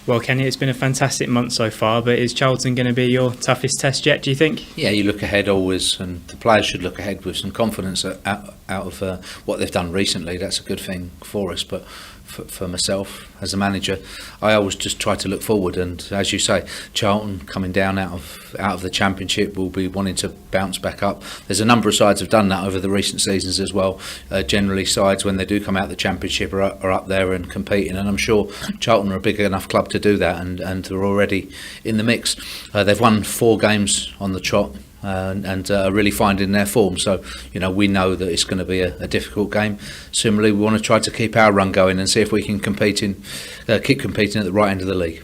Well, Kenny, it's been a fantastic month so far, but is Charlton going to be your toughest test yet, do you think? Yeah, you look ahead always, and the players should look ahead with some confidence out of what they've done recently. That's a good thing for us, but for myself as a manager, I always just try to look forward. And as you say, Charlton coming down out of the Championship will be wanting to bounce back up. There's a number of sides have done that over the recent seasons as well. Generally, sides when they do come out of the Championship are up there and competing, and I'm sure Charlton are a big enough club to do that, and they're already in the mix. They've won 4 games on the trot. And are really finding their form, so we know that it's going to be a difficult game. Similarly, we want to try to keep our run going and see if we can keep competing at the right end of the league.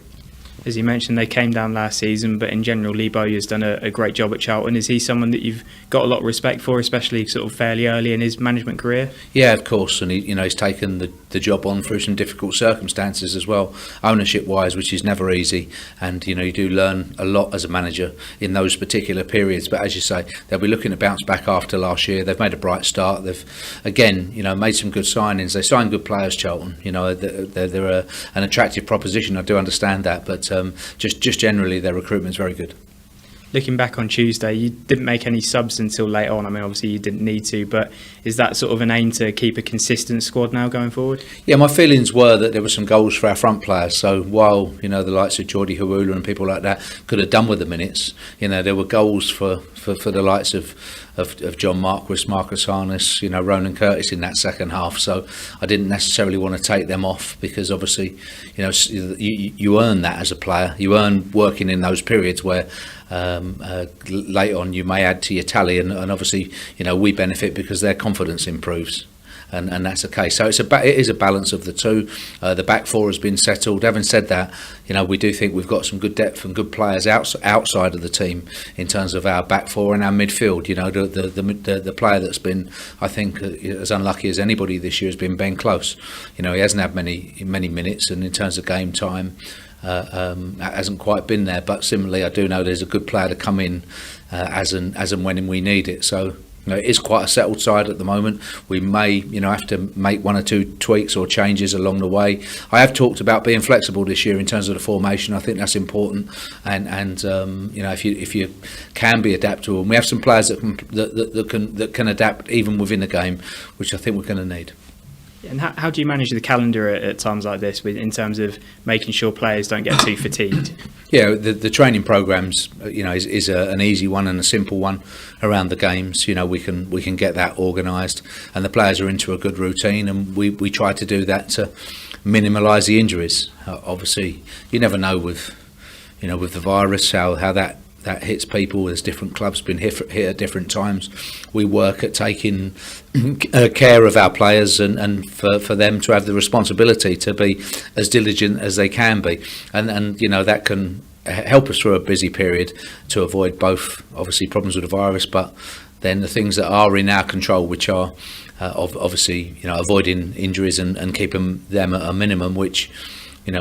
As you mentioned, they came down last season, but in general, Lee Bowyer's done a great job at Charlton. Is he someone that you've got a lot of respect for, especially sort of fairly early in his management career? Yeah, of course, and he's taken the job on through some difficult circumstances as well, ownership-wise, which is never easy. And you do learn a lot as a manager in those particular periods. But as you say, they'll be looking to bounce back after last year. They've made a bright start. They've again, made some good signings. They signed good players, Charlton. They're an attractive proposition. I do understand that, but just generally their recruitment's very good. Looking back on Tuesday, you didn't make any subs until late on. I mean, obviously you didn't need to, but is that sort of an aim to keep a consistent squad now going forward? Yeah, my feelings were that there were some goals for our front players. So while the likes of Geordie Hawula and people like that could have done with the minutes, there were goals for the likes of John Marquis, Marcus Harness, Ronan Curtis in that second half. So I didn't necessarily want to take them off, because obviously you earn that as a player. You earn working in those periods where late on you may add to your tally, and obviously we benefit because their confidence improves. And that's the case. So it is a balance of the two. The back four has been settled. Having said that, we do think we've got some good depth and good players outside of the team in terms of our back four and our midfield. The player that's been, I think, as unlucky as anybody this year has been Ben Close. He hasn't had many minutes, and in terms of game time, hasn't quite been there. But similarly, I do know there's a good player to come in as and when we need it. So it is quite a settled side at the moment. We may, have to make 1 or 2 tweaks or changes along the way. I have talked about being flexible this year in terms of the formation. I think that's important, and if you can be adaptable, and we have some players that can adapt even within the game, which I think we're going to need. And how do you manage the calendar at times like this, in terms of making sure players don't get too fatigued? Yeah, the training programs, is an easy one and a simple one around the games. We can get that organised, and the players are into a good routine, and we try to do that to minimalise the injuries. Obviously, you never know with the virus how that hits people. There's different clubs been hit at different times. We work at taking care of our players and for them to have the responsibility to be as diligent as they can be, and that can help us through a busy period to avoid both obviously problems with the virus, but then the things that are in our control, which are obviously avoiding injuries and keeping them at a minimum, which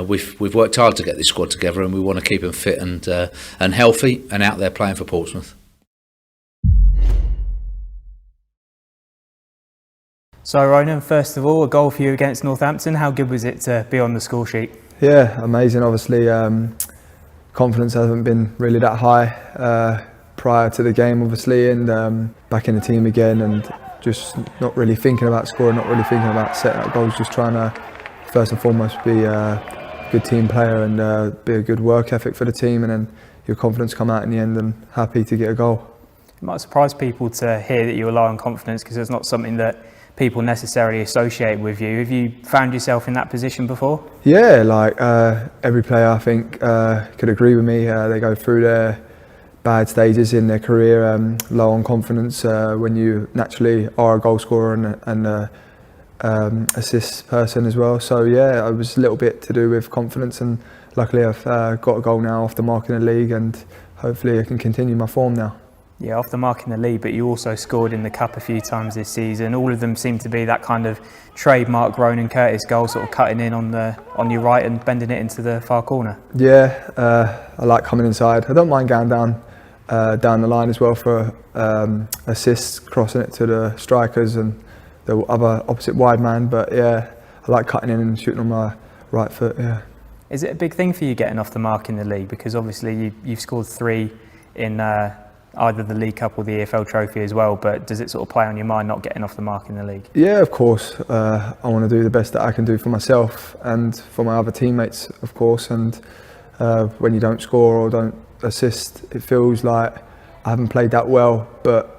we've worked hard to get this squad together, and we want to keep them fit and healthy and out there playing for Portsmouth. So Ronan, first of all, a goal for you against Northampton. How good was it to be on the score sheet? Yeah, amazing. Obviously, confidence hasn't been really that high prior to the game, obviously, and back in the team again, and just not really thinking about scoring, not really thinking about setting up goals, just trying to first and foremost be a good team player and be a good work ethic for the team, and then your confidence come out in the end, and happy to get a goal. It might surprise people to hear that you rely on confidence, because it's not something that people necessarily associate with you. Have you found yourself in that position before? Yeah, every player I think could agree with me. They go through their bad stages in their career, low on confidence when you naturally are a goal scorer and assist person as well. So yeah, it was a little bit to do with confidence, and luckily I've got a goal now off the mark in the league, and hopefully I can continue my form now. Yeah, off the mark in the league, but you also scored in the Cup a few times this season. All of them seem to be that kind of trademark Ronan Curtis goal, sort of cutting in on your right and bending it into the far corner. Yeah, I like coming inside. I don't mind going down the line as well for assists, crossing it to the strikers and the other opposite wide man. But yeah, I like cutting in and shooting on my right foot. Yeah. Is it a big thing for you getting off the mark in the league? Because obviously you've scored 3 in either the League Cup or the EFL Trophy as well, but does it sort of play on your mind not getting off the mark in the league? Yeah, of course. I want to do the best that I can do for myself and for my other teammates, of course. And when you don't score or don't assist, it feels like I haven't played that well, but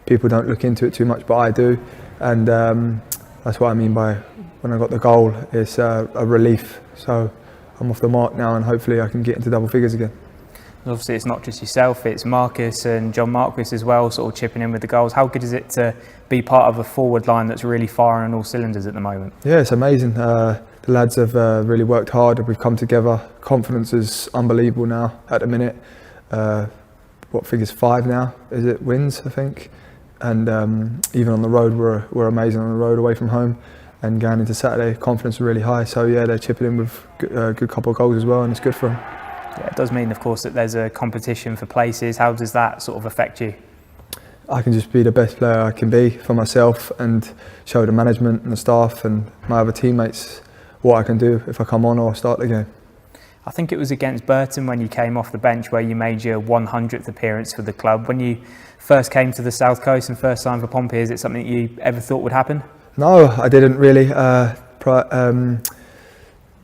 people don't look into it too much, but I do. And that's what I mean by when I got the goal, it's a relief. So I'm off the mark now and hopefully I can get into double figures again. Obviously it's not just yourself, it's Marcus and John Marquis as well, sort of chipping in with the goals. How good is it to be part of a forward line that's really firing on all cylinders at the moment? Yeah, it's amazing. The lads have really worked hard, we've come together. Confidence is unbelievable now at the minute. What figure's 5 now? Is it wins, I think? And even on the road, we're amazing on the road away from home. And going into Saturday, confidence is really high. So yeah, they're chipping in with a good couple of goals as well, and it's good for them. Yeah, it does mean, of course, that there's a competition for places. How does that sort of affect you? I can just be the best player I can be for myself and show the management and the staff and my other teammates what I can do if I come on or start the game. I think it was against Burton when you came off the bench where you made your 100th appearance for the club. When you first came to the South Coast and first signed for Pompey, is it something you ever thought would happen? No, I didn't really.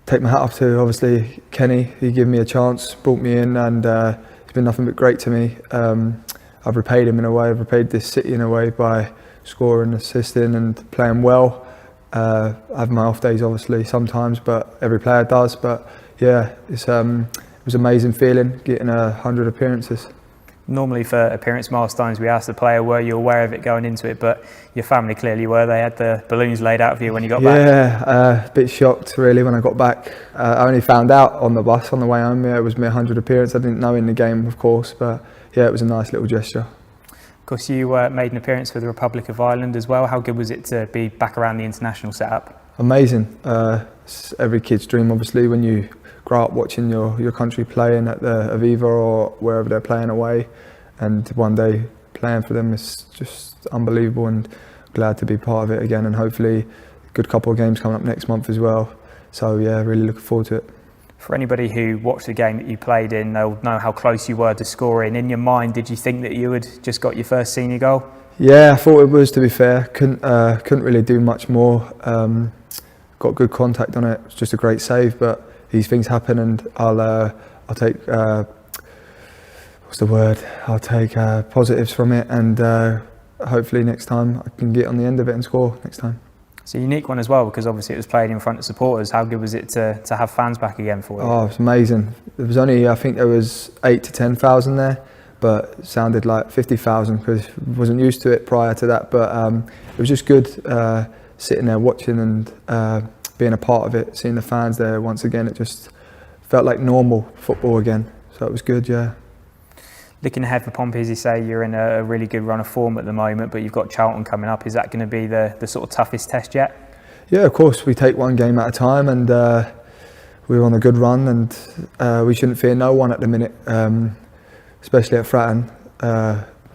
Take my hat off to obviously Kenny. He gave me a chance, brought me in, and it's been nothing but great to me. I've repaid him in a way. I've repaid this city in a way by scoring, assisting, and playing well. I have my off days obviously sometimes, but every player does. But yeah, it was an amazing feeling getting 100 appearances. Normally for appearance milestones we ask the player, were you aware of it going into it? But your family clearly were. They had the balloons laid out for you when you got back. Yeah, a bit shocked really when I got back. I only found out on the bus on the way home. Yeah, it was my 100th appearance. I didn't know in the game, of course, but yeah, it was a nice little gesture. Of course, you made an appearance for the Republic of Ireland as well. How good was it to be back around the international setup? Amazing. It's every kid's dream, obviously, when you grow up watching your country playing at the Aviva or wherever they're playing away, and one day playing for them is just unbelievable, and glad to be part of it again, and hopefully a good couple of games coming up next month as well. So yeah, really looking forward to it. For anybody who watched the game that you played in, they'll know how close you were to scoring. In your mind, did you think that you had just got your first senior goal? Yeah, I thought it was, to be fair. Couldn't really do much more. Got good contact on it. It was just a great save, but these things happen, and I'll take I'll take positives from it, and hopefully next time I can get on the end of it and score next time. It's a unique one as well, because obviously it was played in front of supporters. How good was it to have fans back again for you? Oh, it was amazing. There was only, I think there was 8,000 to 10,000 there, but it sounded like 50,000 because I wasn't used to it prior to that. But it was just good sitting there watching and being a part of it, seeing the fans there once again. It just felt like normal football again. So it was good, yeah. Looking ahead for Pompey, as you say, you're in a really good run of form at the moment, but you've got Charlton coming up. Is that going to be the sort of toughest test yet? Yeah, of course. We take one game at a time, and we're on a good run, and we shouldn't fear no one at the minute, especially at Fratton.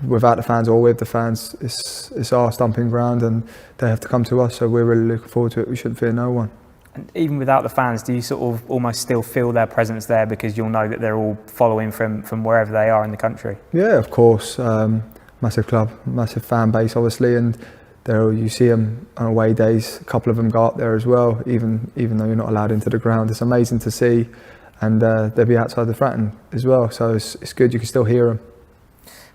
Without the fans or with the fans, it's our stomping ground, and they have to come to us, so we're really looking forward to it. We shouldn't fear no one. And even without the fans, do you sort of almost still feel their presence there, because you'll know that they're all following from wherever they are in the country? Yeah, of course. Massive club, massive fan base, obviously, and you see them on away days. A couple of them go up there as well, even though you're not allowed into the ground. It's amazing to see, and they'll be outside the Fratton as well, so it's good. You can still hear them.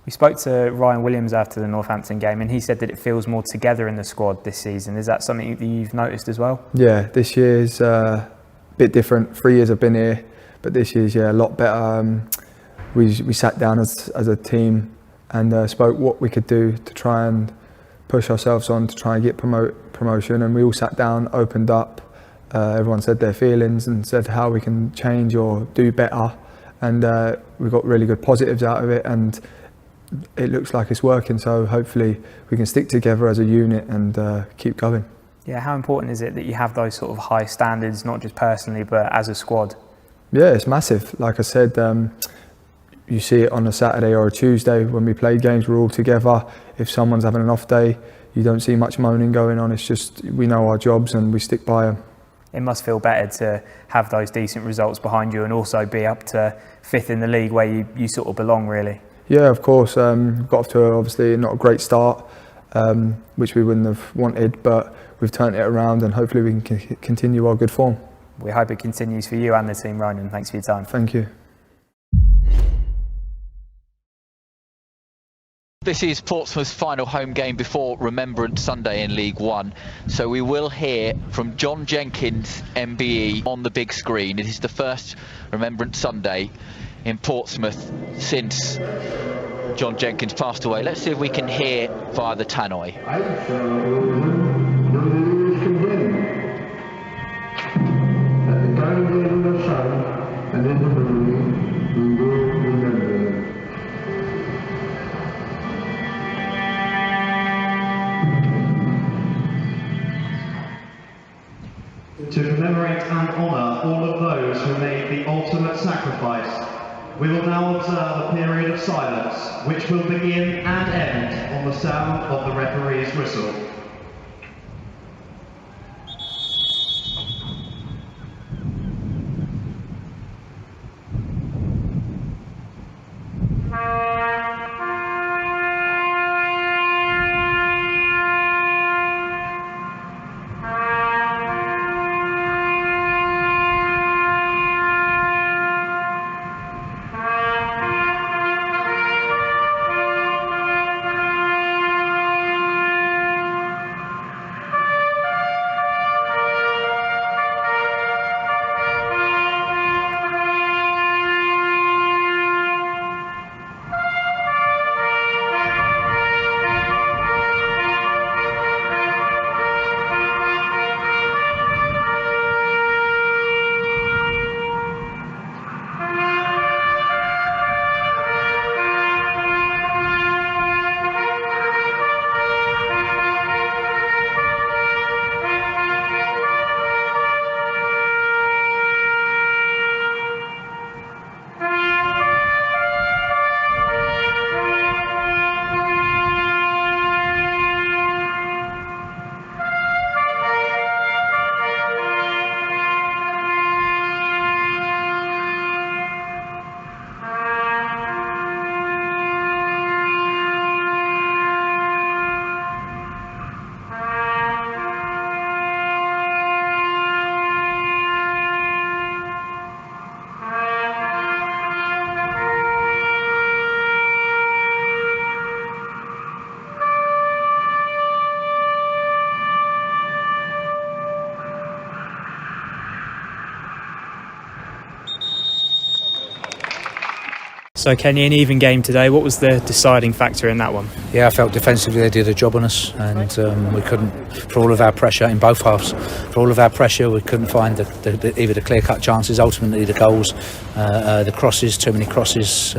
We spoke to Ryan Williams after the Northampton game, and he said that it feels more together in the squad this season. Is that something that you've noticed as well? Yeah, this year's a bit different. 3 years I've been here, but this year's a lot better. We sat down as a team and spoke what we could do to try and push ourselves on to try and get promotion. And we all sat down, opened up. Everyone said their feelings and said how we can change or do better. And we got really good positives out of it. And it looks like it's working, so hopefully we can stick together as a unit and keep going. Yeah, how important is it that you have those sort of high standards, not just personally but as a squad? Yeah, it's massive. Like I said, you see it on a Saturday or a Tuesday when we play games, we're all together. If someone's having an off day, you don't see much moaning going on. It's just we know our jobs and we stick by them. It must feel better to have those decent results behind you and also be up to 5th in the league where you sort of belong, really. Yeah, of course. Got off to obviously not a great start, which we wouldn't have wanted, but we've turned it around and hopefully we can continue our good form. We hope it continues for you and the team, Ronan. Thanks for your time. Thank you. This is Portsmouth's final home game before Remembrance Sunday in League One. So we will hear from John Jenkins, MBE, on the big screen. It is the first Remembrance Sunday in Portsmouth since John Jenkins passed away. Let's see if we can hear via the tannoy. To commemorate and honour all of those who made the ultimate sacrifice, we will now observe a period of silence, which will begin and end on the sound of the referee's whistle. So Kenny, an even game today. What was the deciding factor in that one? Yeah, I felt defensively they did a job on us, and we couldn't, for all of our pressure in both halves, for all of our pressure, we couldn't find either the clear-cut chances, ultimately the goals, the crosses, too many crosses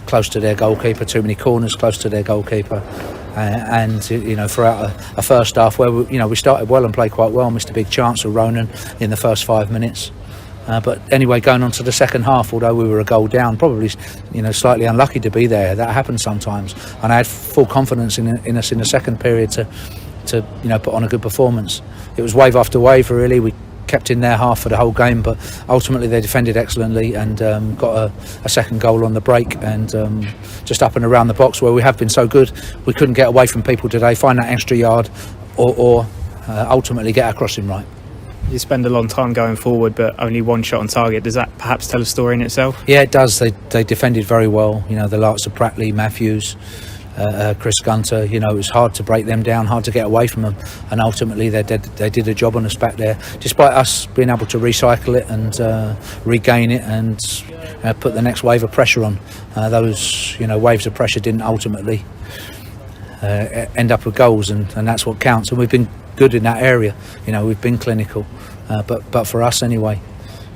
close to their goalkeeper, too many corners close to their goalkeeper. And you know, throughout a first half where we started well and played quite well, missed a big chance of Ronan in the first 5 minutes. But anyway, going on to the second half, although we were a goal down, probably slightly unlucky to be there. That happens sometimes, and I had full confidence in us in the second period to put on a good performance. It was wave after wave, really. We kept in their half for the whole game, but ultimately they defended excellently and got a second goal on the break, and just up and around the box where we have been so good, we couldn't get away from people today, find that extra yard or ultimately get our crossing right. You spend a long time going forward, but only one shot on target. Does that perhaps tell a story in itself? Yeah, it does. They defended very well. The likes of Pratley, Matthews, Chris Gunter. It was hard to break them down, hard to get away from them, and ultimately they did a job on us back there. Despite us being able to recycle it and regain it and put the next wave of pressure on, those waves of pressure didn't ultimately end up with goals, and that's what counts. And we've been good in that area. We've been clinical, but for us anyway,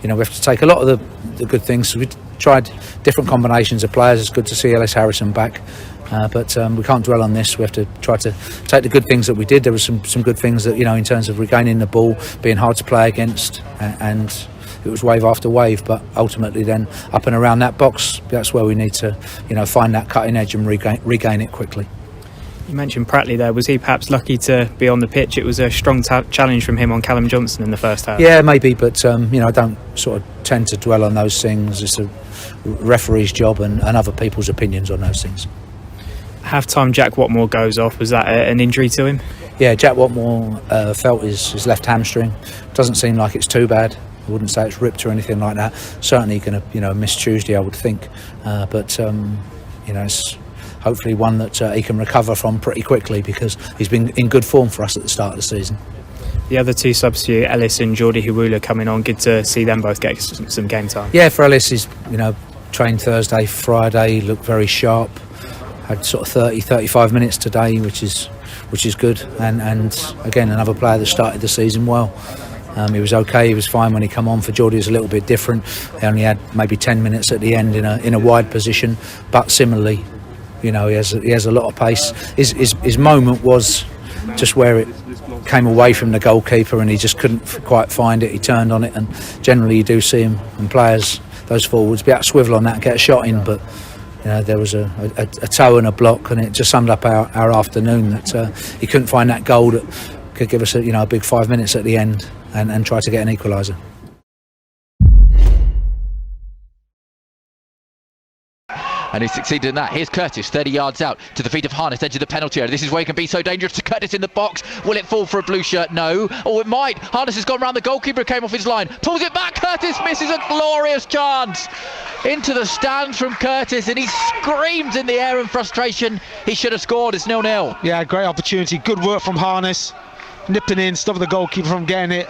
we have to take a lot of the good things. We tried different combinations of players. It's good to see Ellis Harrison back, but we can't dwell on this. We have to try to take the good things that we did. There were some good things that in terms of regaining the ball, being hard to play against, and it was wave after wave. But ultimately, then up and around that box, that's where we need to find that cutting edge and regain it quickly. You mentioned Pratley there. Was he perhaps lucky to be on the pitch? It was a strong challenge from him on Callum Johnson in the first half. Yeah, maybe, but I don't sort of tend to dwell on those things. It's a referee's job and other people's opinions on those things. Half-time, Jack Watmore goes off. Was that an injury to him? Yeah, Jack Watmore felt his left hamstring. Doesn't seem like it's too bad. I wouldn't say it's ripped or anything like that. Certainly going to miss Tuesday, I would think. But it's hopefully one that he can recover from pretty quickly, because he's been in good form for us at the start of the season. The other two subs for you, Ellis and Geordie Hawula, coming on. Good to see them both get some game time. Yeah, for Ellis, he's trained Thursday, Friday, looked very sharp. Had sort of 30-35 minutes today, which is good. And again, another player that started the season well. He was okay, he was fine when he come on. For Geordie, it was a little bit different. He only had maybe 10 minutes at the end in a wide position, but similarly, he has a lot of pace. His moment was just where it came away from the goalkeeper and he just couldn't quite find it. He turned on it, and generally you do see him and players, those forwards, be able to swivel on that and get a shot in, but there was a toe and a block, and it just summed up our afternoon, that he couldn't find that goal that could give us a big 5 minutes at the end and try to get an equaliser. And he succeeded in that. Here's Curtis, 30 yards out to the feet of Harness, edge of the penalty area. This is where he can be so dangerous to Curtis in the box. Will it fall for a blue shirt? No. Oh, it might. Harness has gone round the goalkeeper, came off his line. Pulls it back. Curtis misses a glorious chance. Into the stands from Curtis, and he screams in the air in frustration. He should have scored. It's 0-0. Yeah, great opportunity. Good work from Harness. Nipping in, stopping the goalkeeper from getting it.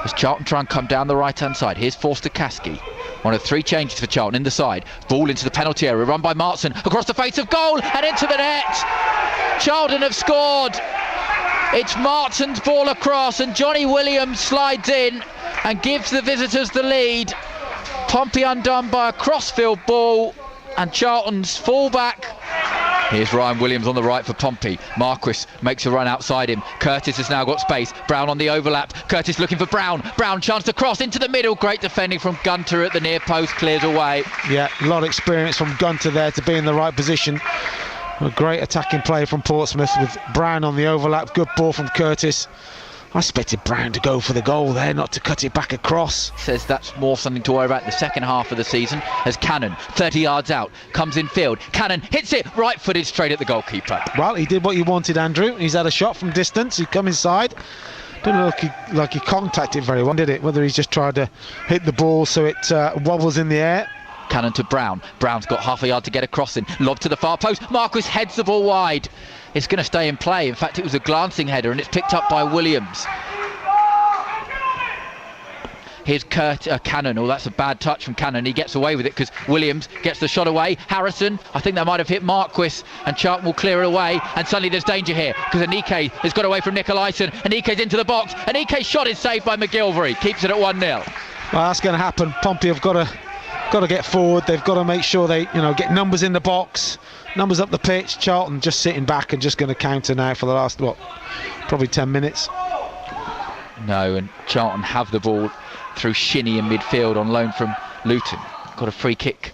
As Charlton try and come down the right-hand side. Here's Forster Caskey. One of three changes for Charlton in the side. Ball into the penalty area, run by Martson, across the face of goal and into the net. Charlton have scored. It's Martson's ball across, and Johnny Williams slides in and gives the visitors the lead. Pompey undone by a crossfield ball, and Charlton's full-back. Here's Ryan Williams on the right for Pompey. Marquis makes a run outside him. Curtis has now got space. Brown on the overlap. Curtis looking for Brown. Brown chance to cross into the middle. Great defending from Gunter at the near post. Clears away. Yeah, a lot of experience from Gunter there to be in the right position. A great attacking play from Portsmouth with Brown on the overlap. Good ball from Curtis. I expected Brown to go for the goal there, not to cut it back across. Says that's more something to worry about in the second half of the season, as Cannon, 30 yards out, comes in field. Cannon hits it, right-footed straight at the goalkeeper. Well, he did what you wanted, Andrew. He's had a shot from distance. He come inside. Didn't look like he contacted very well, did it? Whether he's just tried to hit the ball so it wobbles in the air. Cannon to Brown. Brown's got half a yard to get a crossing. Lob to the far post. Marquis heads the ball wide. It's going to stay in play. In fact, it was a glancing header, and it's picked up by Williams. Here's Cannon. Oh, that's a bad touch from Cannon. He gets away with it because Williams gets the shot away. Harrison, I think that might have hit Marquis, and Charlton will clear it away. And suddenly there's danger here because Anike has got away from Nicolaisen. Anike's into the box. Anike's shot is saved by McGilvery. Keeps it at 1-0. Well, that's going to happen. Pompey have got to get forward. They've got to make sure they get numbers in the box, numbers up the pitch. Charlton just sitting back and just going to counter now for the last probably 10 minutes. No, and Charlton have the ball through Shinnie in midfield on loan from Luton. Got a free kick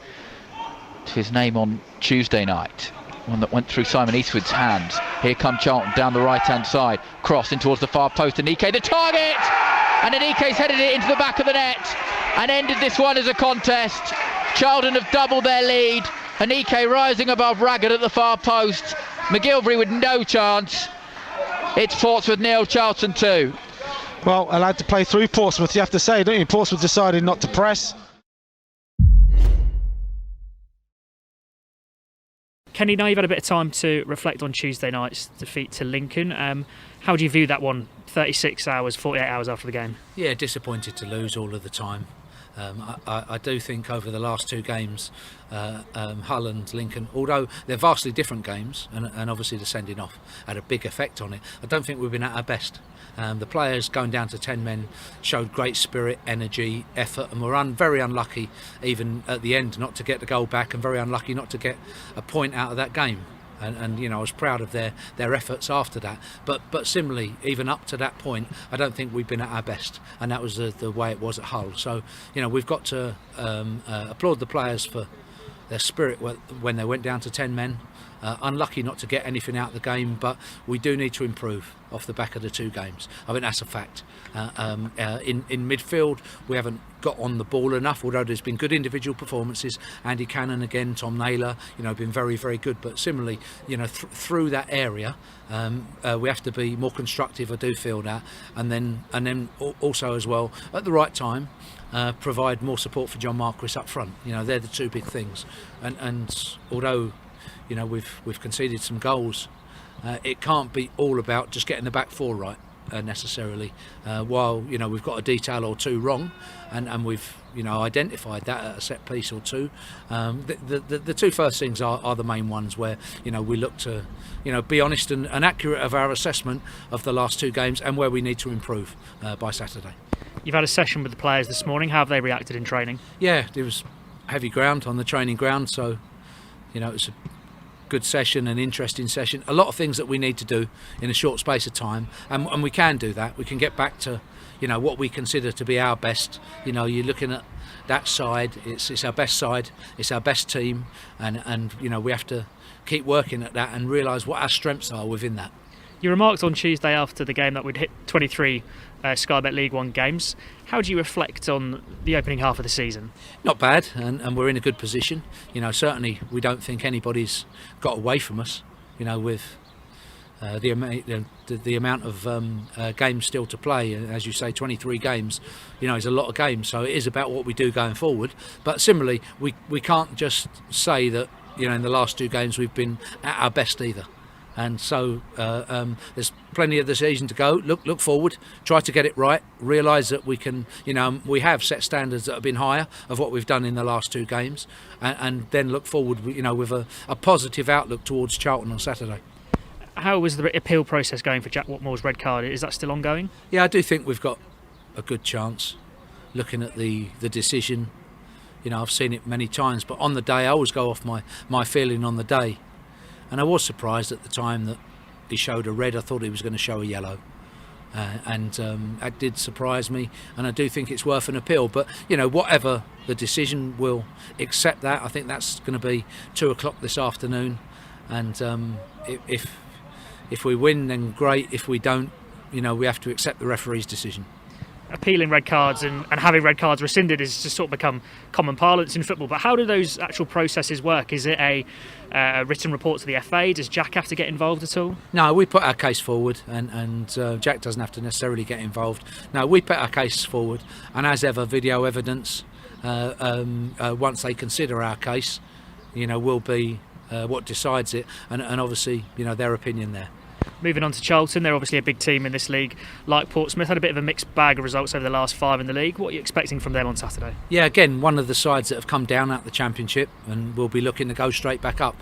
to his name on Tuesday night, one that went through Simon Eastwood's hands. Here come Charlton down the right hand side, cross in towards the far post. Anike the target, and Anike's headed it into the back of the net and ended this one as a contest. Charlton have doubled their lead. Anike rising above Raggett at the far post. McGilvery with no chance. It's Portsmouth 0, Charlton 2. Well, allowed to play through Portsmouth, you have to say, don't you? Portsmouth decided not to press. Kenny, now you've had a bit of time to reflect on Tuesday night's defeat to Lincoln. How do you view that one 36 hours, 48 hours after the game? Yeah, disappointed to lose all of the time. I do think over the last two games, Hull and Lincoln, although they're vastly different games, and obviously the sending off had a big effect on it, I don't think we've been at our best. The players going down to 10 men showed great spirit, energy, effort, and were very unlucky even at the end not to get the goal back, and very unlucky not to get a point out of that game. And I was proud of their efforts after that. But similarly, even up to that point, I don't think we've been at our best, and that was the way it was at Hull. So we've got to applaud the players for their spirit when they went down to 10 men. Unlucky not to get anything out of the game, but we do need to improve off the back of the 2 games. I think that's a fact. In midfield, we haven't got on the ball enough, although there's been good individual performances. Andy Cannon again, Tom Naylor, been very, very good. But similarly, through that area, we have to be more constructive. I do feel that, and then also as well at the right time. Provide more support for John Marquis up front. They're the 2 big things. And although we've conceded some goals, it can't be all about just getting the back 4 right necessarily. While we've got a detail or 2 wrong, and we've identified that at a set piece or 2. The 2 first things are the main ones where we look to be honest and accurate of our assessment of the last 2 games and where we need to improve by Saturday. You've had a session with the players this morning. How have they reacted in training? Yeah, there was heavy ground on the training ground, so it was a good session, an interesting session. A lot of things that we need to do in a short space of time, and we can do that. We can get back to what we consider to be our best. You're looking at that side, it's our best side, it's our best team, and we have to keep working at that and realise what our strengths are within that. You remarked on Tuesday after the game that we'd hit 23 Sky Bet League One games. How do you reflect on the opening half of the season? Not bad, and we're in a good position. Certainly we don't think anybody's got away from us. With the amount of games still to play, as you say, 23 games, is a lot of games. So it is about what we do going forward. But similarly, we can't just say that in the last 2 games we've been at our best either. And so there's plenty of the season to go. Look forward, try to get it right, realise that we can, we have set standards that have been higher of what we've done in the last 2 games, and then look forward, with a positive outlook towards Charlton on Saturday. How was the appeal process going for Jack Watmore's red card? Is that still ongoing? Yeah, I do think we've got a good chance. Looking at the decision, I've seen it many times, but on the day I always go off my feeling on the day. And I was surprised at the time that he showed a red. I thought he was going to show a yellow. And that did surprise me. And I do think it's worth an appeal. But, whatever the decision, we'll accept that. I think that's going to be 2 o'clock this afternoon. And if we win, then great. If we don't, we have to accept the referee's decision. Appealing red cards and having red cards rescinded is just sort of become common parlance in football. But how do those actual processes work? Is it a written report to the FA? Does Jack have to get involved at all? No, we put our case forward, and Jack doesn't have to necessarily get involved. No, we put our case forward, and as ever, video evidence, once they consider our case, will be what decides it, and obviously, their opinion there. Moving on to Charlton, they're obviously a big team in this league. Like Portsmouth, had a bit of a mixed bag of results over the last 5 in the league. What are you expecting from them on Saturday? Yeah, again, one of the sides that have come down out the Championship and will be looking to go straight back up.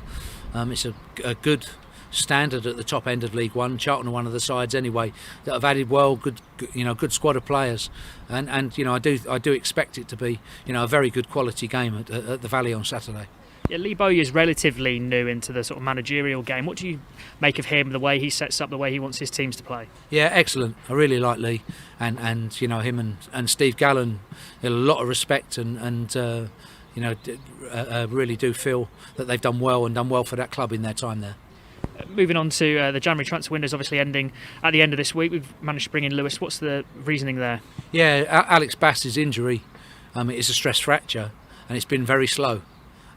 It's a good standard at the top end of League One. Charlton are one of the sides anyway that have added good squad of players, and I do expect it to be a very good quality game at the Valley on Saturday. Yeah, Lee Bowyer is relatively new into the sort of managerial game. What do you make of him, the way he sets up, the way he wants his teams to play? Yeah, excellent. I really like Lee, and him and Steve Gallen, a lot of respect, and really do feel that they've done well for that club in their time there. Moving on to the January transfer window is obviously ending at the end of this week. We've managed to bring in Lewis. What's the reasoning there? Yeah, Alex Bass's injury is a stress fracture, and it's been very slow.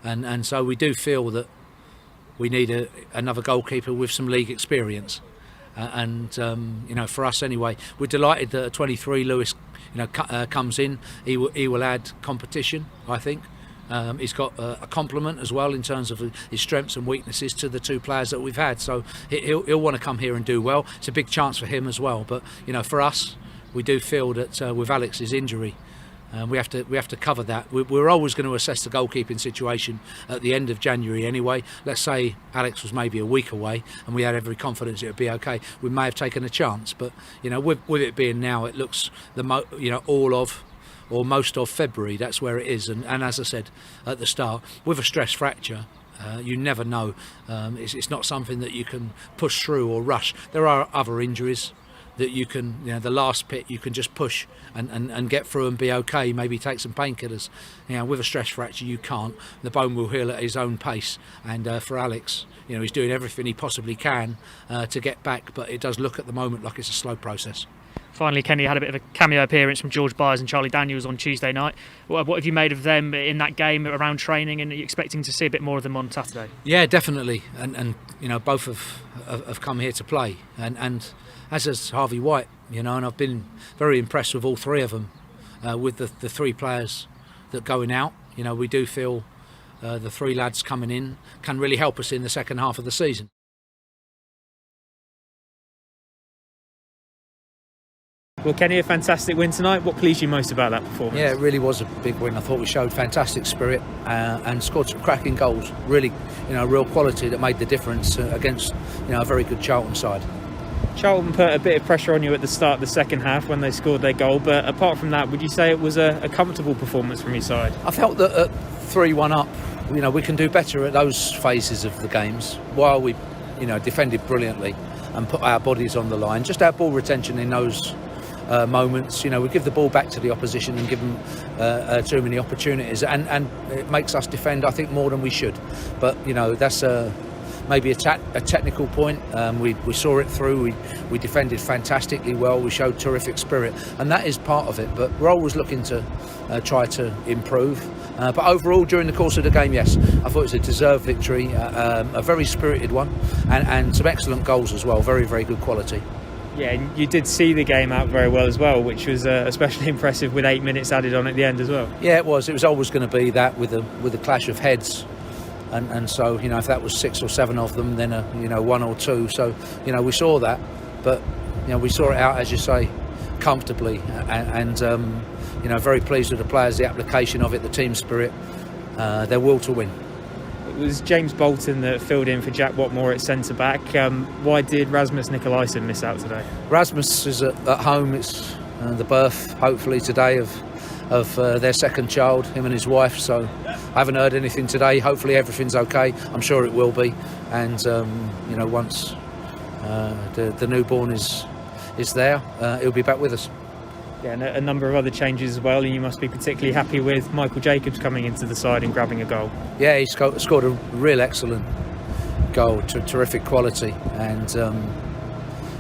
And so we do feel that we need another goalkeeper with some league experience, for us anyway, we're delighted that 23 Lewis comes in. He will add competition, I think. He's got a complement as well in terms of his strengths and weaknesses to the 2 players that we've had, so he'll want to come here and do well. It's a big chance for him as well, but for us, we do feel that with Alex's injury, we have to cover that. We're always going to assess the goalkeeping situation at the end of January anyway. Let's say Alex was maybe a week away and we had every confidence it would be okay. We may have taken a chance, but with it being now, it looks all of or most of February. That's where it is, and as I said at the start, with a stress fracture, you never know. It's not something that you can push through or rush. There are other injuries that you can, the last pit you can just push and get through and be okay, maybe take some painkillers. With a stress fracture you can't. The bone will heal at his own pace, and for Alex, he's doing everything he possibly can to get back, but it does look at the moment like it's a slow process. Finally, Kenny had a bit of a cameo appearance from George Byers and Charlie Daniels on Tuesday night. What have you made of them in that game around training, and are you expecting to see a bit more of them on Saturday? Yeah, definitely, and both have come here to play, and as has Harvey White, and I've been very impressed with all three of them, with the three players that are going out. We do feel the three lads coming in can really help us in the second half of the season. Well, Kenny, a fantastic win tonight. What pleased you most about that performance? Yeah, it really was a big win. I thought we showed fantastic spirit and scored some cracking goals. Really, real quality that made the difference against, a very good Charlton side. Charlton put a bit of pressure on you at the start of the second half when they scored their goal, but apart from that, would you say it was a comfortable performance from your side? I felt that at 3-1 up, we can do better at those phases of the games, while we, defended brilliantly and put our bodies on the line. Just our ball retention in those moments, we give the ball back to the opposition and give them too many opportunities, and it makes us defend, I think, more than we should. But that's maybe a technical point. We saw it through. We defended fantastically well. We showed terrific spirit, and that is part of it. But we're always looking to try to improve. But overall, during the course of the game, yes, I thought it was a deserved victory, a very spirited one, and some excellent goals as well. Very, very good quality. Yeah, and you did see the game out very well as well, which was especially impressive with 8 minutes added on at the end as well. Yeah, it was. It was always going to be that with a clash of heads, and so if that was 6 or 7 of them, then 1 or 2. So we saw that, but we saw it out, as you say, comfortably, and very pleased with the players, the application of it, the team spirit, their will to win. It was James Bolton that filled in for Jack Watmore at centre-back. Why did Rasmus Nikolaisen miss out today? Rasmus is at home. It's the birth, hopefully, today of their second child, him and his wife. So I haven't heard anything today. Hopefully everything's okay. I'm sure it will be. And, once the newborn is there, he'll be back with us. Yeah, and a number of other changes as well, and you must be particularly happy with Michael Jacobs coming into the side and grabbing a goal. Yeah, he scored a real excellent goal, terrific quality, and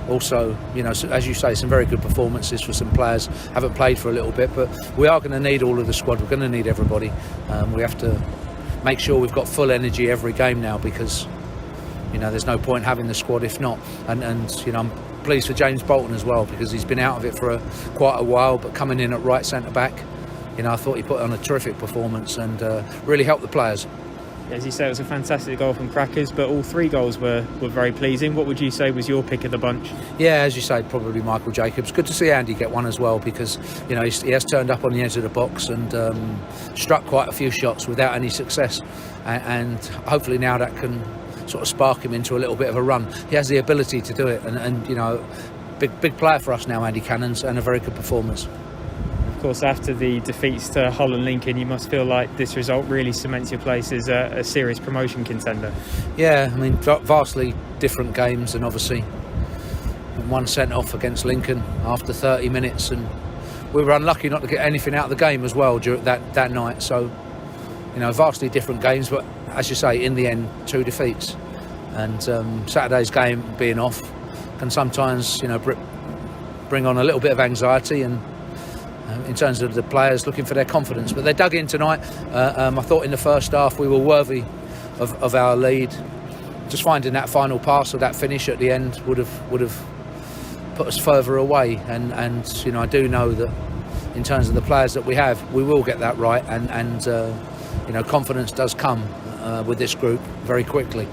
also, as you say, some very good performances for some players. Haven't played for a little bit, but we are going to need all of the squad. We're going to need everybody. We have to make sure we've got full energy every game now, because there's no point having the squad if not. And I'm pleased for James Bolton as well, because he's been out of it for quite a while, but coming in at right centre back, I thought he put on a terrific performance and really helped the players. As you say, it was a fantastic goal from Crackers, but all 3 goals were very pleasing. What would you say was your pick of the bunch? Yeah, as you say, probably Michael Jacobs. Good to see Andy get one as well, because he has turned up on the edge of the box and struck quite a few shots without any success, and hopefully now that can sort of spark him into a little bit of a run. He has the ability to do it, and big player for us now, Andy Cannons, and a very good performance. Of course, after the defeats to Hull and Lincoln, you must feel like this result really cements your place as a serious promotion contender. Yeah, I mean, vastly different games, and obviously one sent off against Lincoln after 30 minutes, and we were unlucky not to get anything out of the game as well during that night. So vastly different games, but as you say, in the end, 2 defeats, and Saturday's game being off can sometimes bring on a little bit of anxiety, and in terms of the players looking for their confidence. But they dug in tonight. I thought in the first half we were worthy of our lead. Just finding that final pass or that finish at the end would have put us further away, and I do know that in terms of the players that we have, we will get that right, and confidence does come with this group very quickly,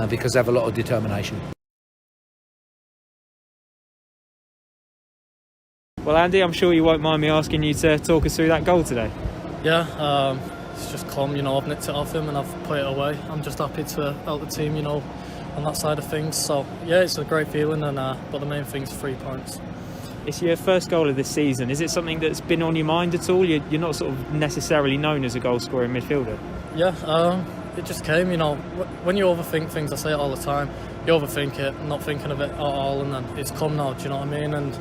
because they have a lot of determination. Well, Andy, I'm sure you won't mind me asking you to talk us through that goal today. Yeah, it's just calm, I've nicked it off him and I've put it away. I'm just happy to help the team, on that side of things. So, yeah, it's a great feeling, but the main thing is 3 points. It's your first goal of this season. Is it something that's been on your mind at all? You're not sort of necessarily known as a goal-scoring midfielder. Yeah, it just came, you know. When you overthink things, I say it all the time, you overthink it, not thinking of it at all, and then it's come now, do you know what I mean? And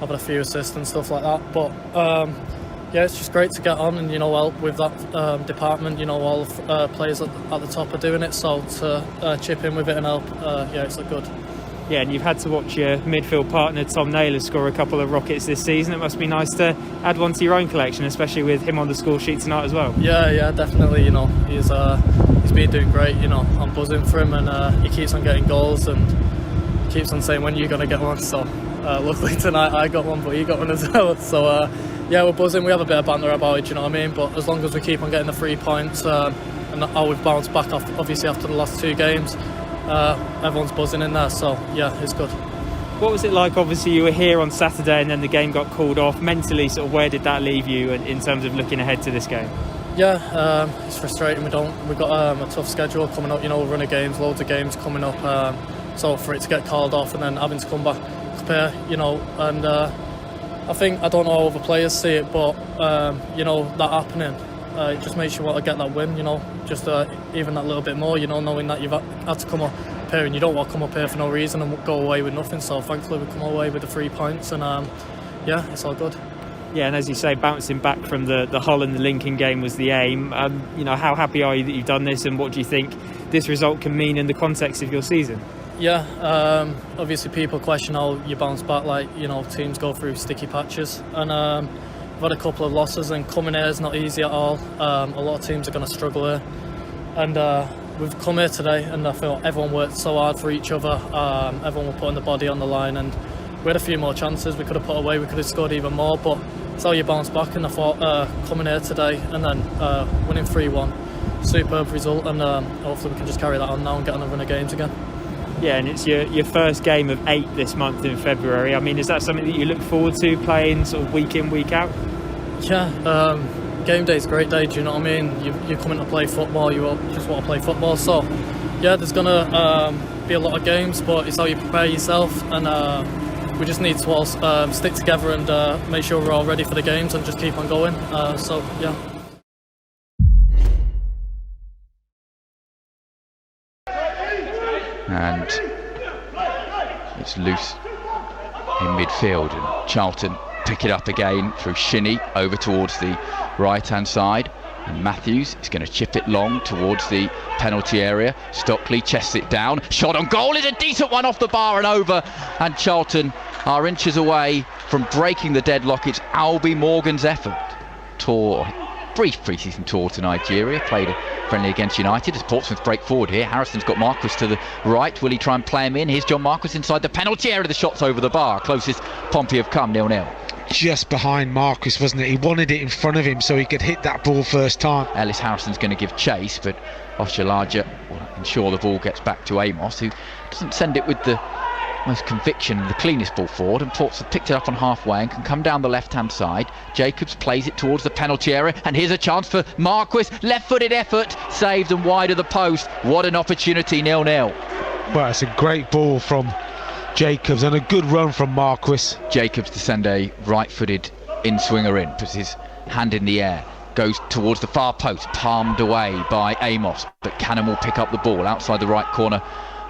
I've had a few assists and stuff like that, but yeah, it's just great to get on and, you know, help with that department. You know, all the players at the top are doing it, so to chip in with it and help, yeah, it's good. Yeah, and you've had to watch your midfield partner Tom Naylor score a couple of rockets this season. It must be nice to add one to your own collection, especially with him on the score sheet tonight as well. Yeah, definitely. You know, he's been doing great. You know, I'm buzzing for him, and he keeps on getting goals and keeps on saying, when are you going to get one? So luckily tonight I got one, but he got one as well. So yeah, we're buzzing. We have a bit of banter about it, you know what I mean? But as long as we keep on getting the 3 points and how we've bounced back off, obviously after the last 2 games, everyone's buzzing in there, so yeah, it's good. What was it like? Obviously you were here on Saturday and then the game got called off. Mentally, sort of, where did that leave you in terms of looking ahead to this game? Yeah, it's frustrating. We've got a tough schedule coming up, you know, run of games, loads of games coming up, so for it to get called off and then having to come back up here, you know, and I don't know how other players see it, but you know, that happening, it just makes you want to get that win, you know, just even that little bit more, you know, knowing that you've had to come up here and you don't want to come up here for no reason and go away with nothing. So thankfully we come away with the 3 points, and yeah, it's all good. Yeah, and as you say, bouncing back from the Hull and the Lincoln game was the aim. You know, how happy are you that you've done this, and what do you think this result can mean in the context of your season? Yeah, obviously people question how you bounce back, like, you know, teams go through sticky patches, and we've had a couple of losses, and coming here is not easy at all. A lot of teams are going to struggle here, and we've come here today, and I feel everyone worked so hard for each other. Everyone were putting the body on the line, and we had a few more chances we could have put away, we could have scored even more, but it's how you bounce back. And I thought coming here today and then winning 3-1, superb result, and hopefully we can just carry that on now and get on a run of games again. Yeah, and it's your first game of 8 this month in February. I mean, is that something that you look forward to, playing sort of week in, week out? Yeah, game day's a great day, do you know what I mean? You're coming to play football, you just want to play football. So yeah, there's going to be a lot of games, but it's how you prepare yourself, and we just need to all stick together and make sure we're all ready for the games and just keep on going. So yeah. And it's loose in midfield, and Charlton pick it up again through Shinnie over towards the right hand side, and Matthews is going to chip it long towards the penalty area. Stockley chests it down, shot on goal is a decent one, off the bar and over, and Charlton are inches away from breaking the deadlock. It's Albie Morgan's effort. Brief pre-season tour to Nigeria, played a friendly against United as Portsmouth break forward here. Harrison's got Marquis to the right. Will he try and play him in? Here's John Marquis inside the penalty area. The shot's over the bar. Closest Pompey have come, 0-0. Just behind Marquis, wasn't it? He wanted it in front of him so he could hit that ball first time. Ellis Harrison's going to give chase, but Oshalaja will ensure the ball gets back to Amos, who doesn't send it with the most conviction and the cleanest ball forward, and Portsmouth picked it up on halfway and can come down the left hand side. Jacobs plays it towards the penalty area, and here's a chance for Marquis. Left-footed effort, saved and wide of the post. What an opportunity, 0-0. Well, it's a great ball from Jacobs and a good run from Marquis. Jacobs to send a right-footed in-swinger in, puts his hand in the air, goes towards the far post, palmed away by Amos, but Cannon will pick up the ball outside the right corner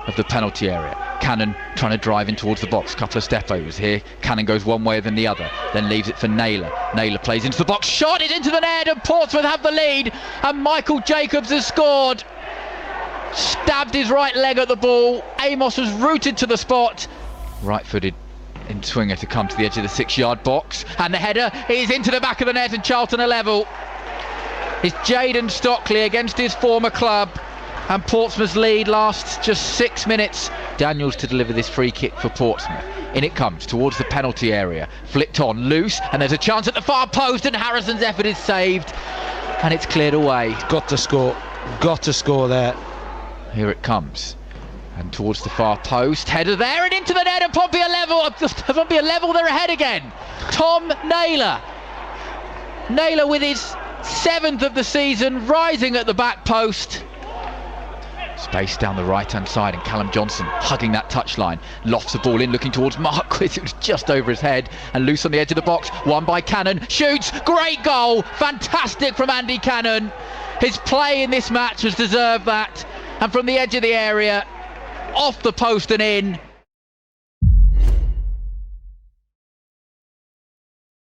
of the penalty area. Cannon trying to drive in towards the box, couple of step overs here. Cannon goes one way than the other, then leaves it for Naylor. Naylor plays into the box, shot it into the net, and Portsmouth have the lead, and Michael Jacobs has scored. Stabbed his right leg at the ball. Amos was rooted to the spot. Right-footed in swinger to come to the edge of the 6-yard box, and the header is into the back of the net, and Charlton are level. It's Jayden Stockley against his former club, and Portsmouth's lead lasts just 6 minutes. Daniels to deliver this free kick for Portsmouth. In it comes towards the penalty area, flicked on, loose, and there's a chance at the far post, and Harrison's effort is saved, and it's cleared away. Got to score there. Here it comes, and towards the far post, header there and into the net, and Pompey are level. They're ahead again. Tom Naylor with his 7th of the season, rising at the back post. Space down the right hand side, and Callum Johnson hugging that touchline, lofts the ball in, looking towards Marquis. It was just over his head and loose on the edge of the box. Won by Cannon, shoots, great goal, fantastic from Andy Cannon. His play in this match has deserved that, and from the edge of the area, off the post and in.